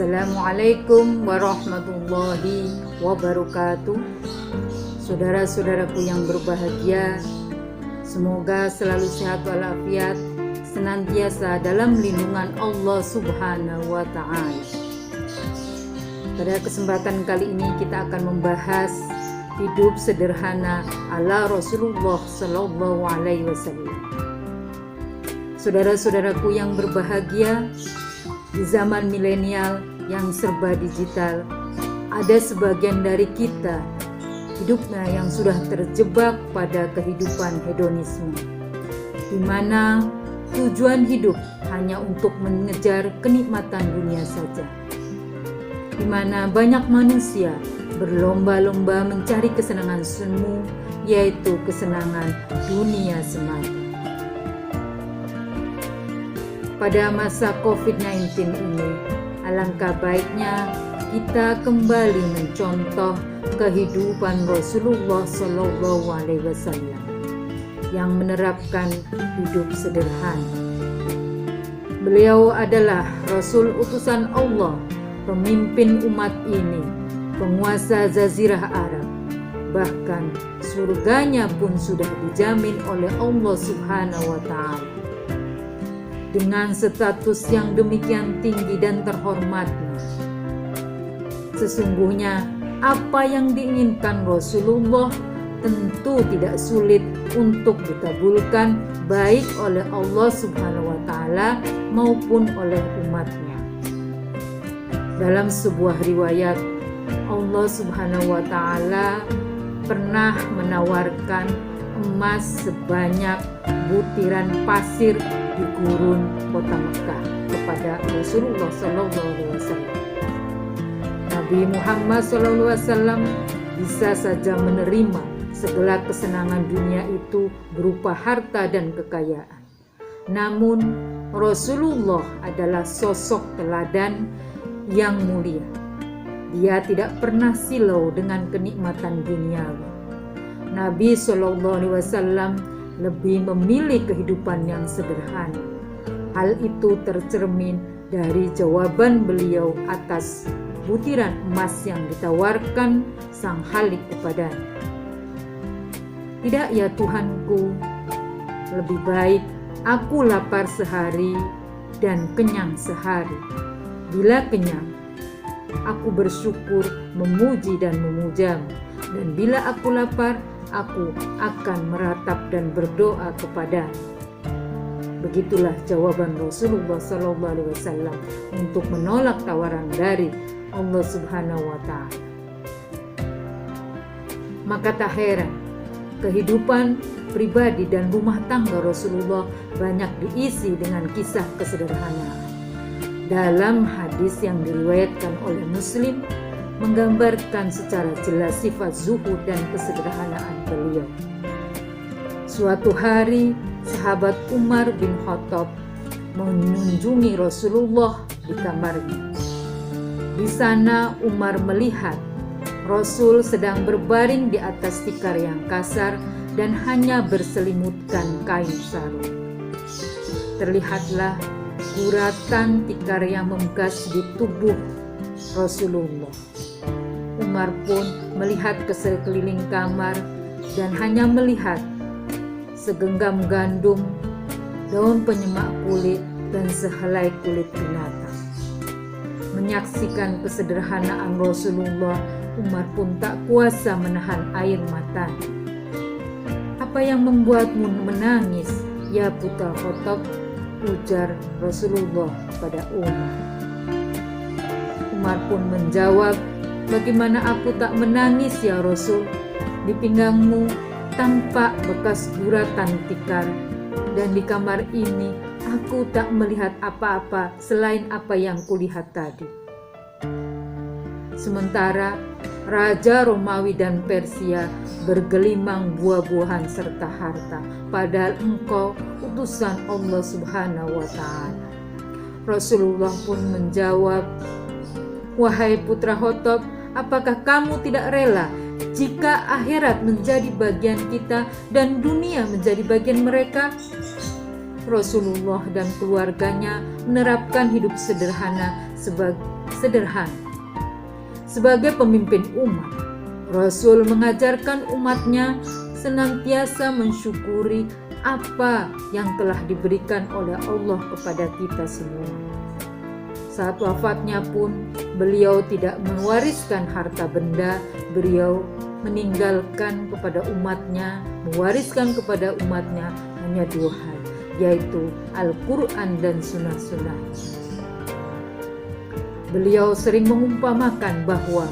Assalamualaikum warahmatullahi wabarakatuh. Saudara-saudaraku yang berbahagia, semoga selalu sehat walafiat, senantiasa dalam lindungan Allah Subhanahu wa Ta'ala. Pada kesempatan kali ini kita akan membahas hidup sederhana ala Rasulullah Sallallahu Alaihi Wasallam. Saudara-saudaraku yang berbahagia, di zaman milenial yang serba digital, ada sebagian dari kita hidupnya yang sudah terjebak pada kehidupan hedonisme, di mana tujuan hidup hanya untuk mengejar kenikmatan dunia saja, di mana banyak manusia berlomba-lomba mencari kesenangan semu, yaitu kesenangan dunia semata. Pada masa COVID-19 ini, alangkah baiknya kita kembali mencontoh kehidupan Rasulullah Sallallahu Alaihi Wasallam yang menerapkan hidup sederhana. Beliau adalah Rasul utusan Allah, pemimpin umat ini, penguasa Jazirah Arab. Bahkan surganya pun sudah dijamin oleh Allah Subhanahu wa Ta'ala. Dengan status yang demikian tinggi dan terhormatnya, sesungguhnya apa yang diinginkan Rasulullah tentu tidak sulit untuk dikabulkan baik oleh Allah Subhanahu wa Ta'ala maupun oleh umatnya. Dalam sebuah riwayat, Allah Subhanahu wa Ta'ala pernah menawarkan emas sebanyak butiran pasir di gurun kota Mekah kepada Rasulullah Sallallahu Alaihi Wasallam. Nabi Muhammad Sallallahu Alaihi Wasallam bisa saja menerima segala kesenangan dunia itu berupa harta dan kekayaan. Namun Rasulullah adalah sosok teladan yang mulia. Dia tidak pernah silau dengan kenikmatan duniawi. Nabi Sallallahu Alaihi Wasallam lebih memilih kehidupan yang sederhana. Hal itu tercermin dari jawaban beliau atas butiran emas yang ditawarkan sang Khalik kepadanya. Tidak ya Tuhanku, lebih baik aku lapar sehari dan kenyang sehari. Bila kenyang, aku bersyukur, memuji dan memujamu. Dan bila aku lapar, aku akan meratap dan berdoa kepada. Begitulah jawaban Rasulullah Sallallahu Alaihi Wasallam untuk menolak tawaran dari Allah Subhanahu wa Ta'ala. Maka tak heran kehidupan pribadi dan rumah tangga Rasulullah banyak diisi dengan kisah kesederhanaan. Dalam hadis yang diriwayatkan oleh Muslim, menggambarkan secara jelas sifat zuhud dan kesederhanaan beliau. Suatu hari, sahabat Umar bin Khattab mengunjungi Rasulullah di kamarnya. Di sana Umar melihat Rasul sedang berbaring di atas tikar yang kasar dan hanya berselimutkan kain sarung. Terlihatlah guratan tikar yang membekas di tubuh Rasulullah. Umar pun melihat ke sekeliling kamar dan hanya melihat segenggam gandum, daun penyemak kulit, dan sehelai kulit binatang. Menyaksikan kesederhanaan Rasulullah, Umar pun tak kuasa menahan air mata. Apa yang membuatmu menangis, ya putra Khattab? Ujar Rasulullah pada Umar. Umar pun menjawab, bagaimana aku tak menangis ya Rasul? Di pinggangmu tampak bekas guratan tikar, dan di kamar ini aku tak melihat apa-apa selain apa yang kulihat tadi. Sementara Raja Romawi dan Persia bergelimang buah-buahan serta harta, padahal engkau utusan Allah Subhanahu wa Ta'ala. Rasulullah pun menjawab, wahai putra Khattab, apakah kamu tidak rela jika akhirat menjadi bagian kita dan dunia menjadi bagian mereka? Rasulullah dan keluarganya menerapkan hidup sederhana sederhana. Sebagai pemimpin umat, Rasul mengajarkan umatnya senantiasa mensyukuri apa yang telah diberikan oleh Allah kepada kita semua. Saat wafatnya pun, beliau tidak mewariskan harta benda, beliau mewariskan kepada umatnya hanya 2 hal, yaitu Al-Quran dan sunnah-sunnah. Beliau sering mengumpamakan bahwa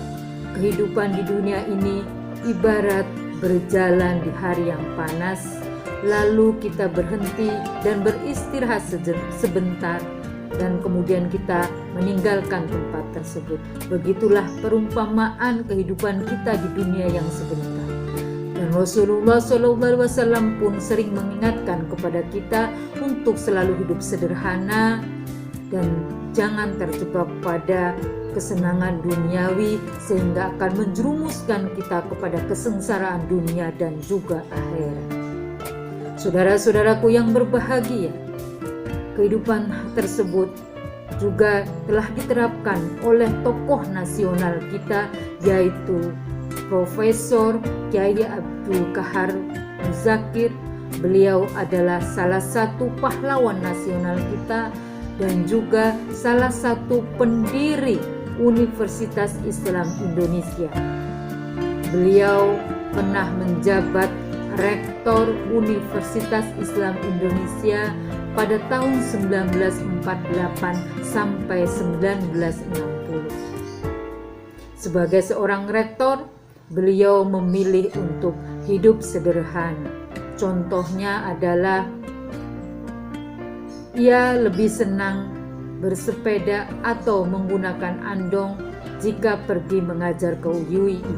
kehidupan di dunia ini ibarat berjalan di hari yang panas, lalu kita berhenti dan beristirahat sebentar, dan kemudian kita meninggalkan tempat tersebut. Begitulah perumpamaan kehidupan kita di dunia yang sebentar. Dan Rasulullah SAW pun sering mengingatkan kepada kita untuk selalu hidup sederhana dan jangan terjebak pada kesenangan duniawi sehingga akan menjerumuskan kita kepada kesengsaraan dunia dan juga akhirat. Saudara-saudaraku yang berbahagia, kehidupan tersebut juga telah diterapkan oleh tokoh nasional kita, yaitu Profesor Kyai Abdul Qahar Muzakir. Beliau adalah salah satu pahlawan nasional kita dan juga salah satu pendiri Universitas Islam Indonesia. Beliau pernah menjabat Rektor Universitas Islam Indonesia pada tahun 1948 sampai 1960. Sebagai seorang rektor, beliau memilih untuk hidup sederhana. Contohnya adalah ia lebih senang bersepeda atau menggunakan andong jika pergi mengajar ke UII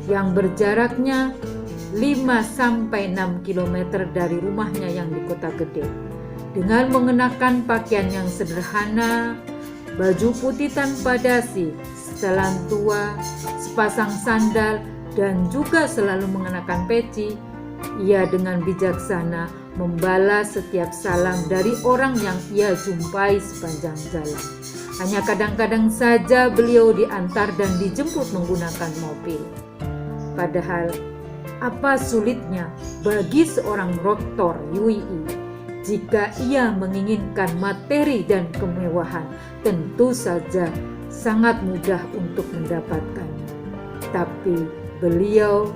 yang berjaraknya 5-6 km dari rumahnya yang di Kota Gede. Dengan mengenakan pakaian yang sederhana, baju putih tanpa dasi, setelan tua, sepasang sandal, dan juga selalu mengenakan peci, ia dengan bijaksana membalas setiap salam dari orang yang ia jumpai sepanjang jalan. Hanya kadang-kadang saja beliau diantar dan dijemput menggunakan mobil. Padahal, apa sulitnya bagi seorang rektor UII jika ia menginginkan materi dan kemewahan? Tentu saja sangat mudah untuk mendapatkannya. Tapi beliau,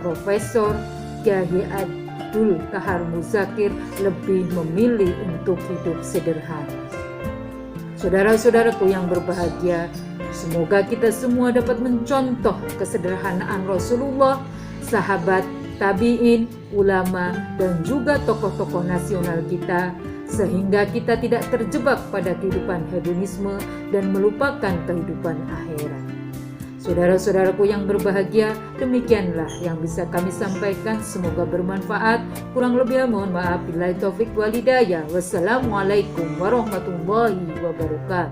Profesor Kyai Abdul Qahar Muzakir, lebih memilih untuk hidup sederhana. Saudara-saudaraku yang berbahagia, semoga kita semua dapat mencontoh kesederhanaan Rasulullah, sahabat, tabi'in, ulama, dan juga tokoh-tokoh nasional kita, sehingga kita tidak terjebak pada kehidupan hedonisme dan melupakan kehidupan akhirat. Saudara-saudaraku yang berbahagia, demikianlah yang bisa kami sampaikan. Semoga bermanfaat. Kurang lebih mohon maaf. Billahi taufik wal hidayah. Wassalamualaikum warahmatullahi wabarakatuh.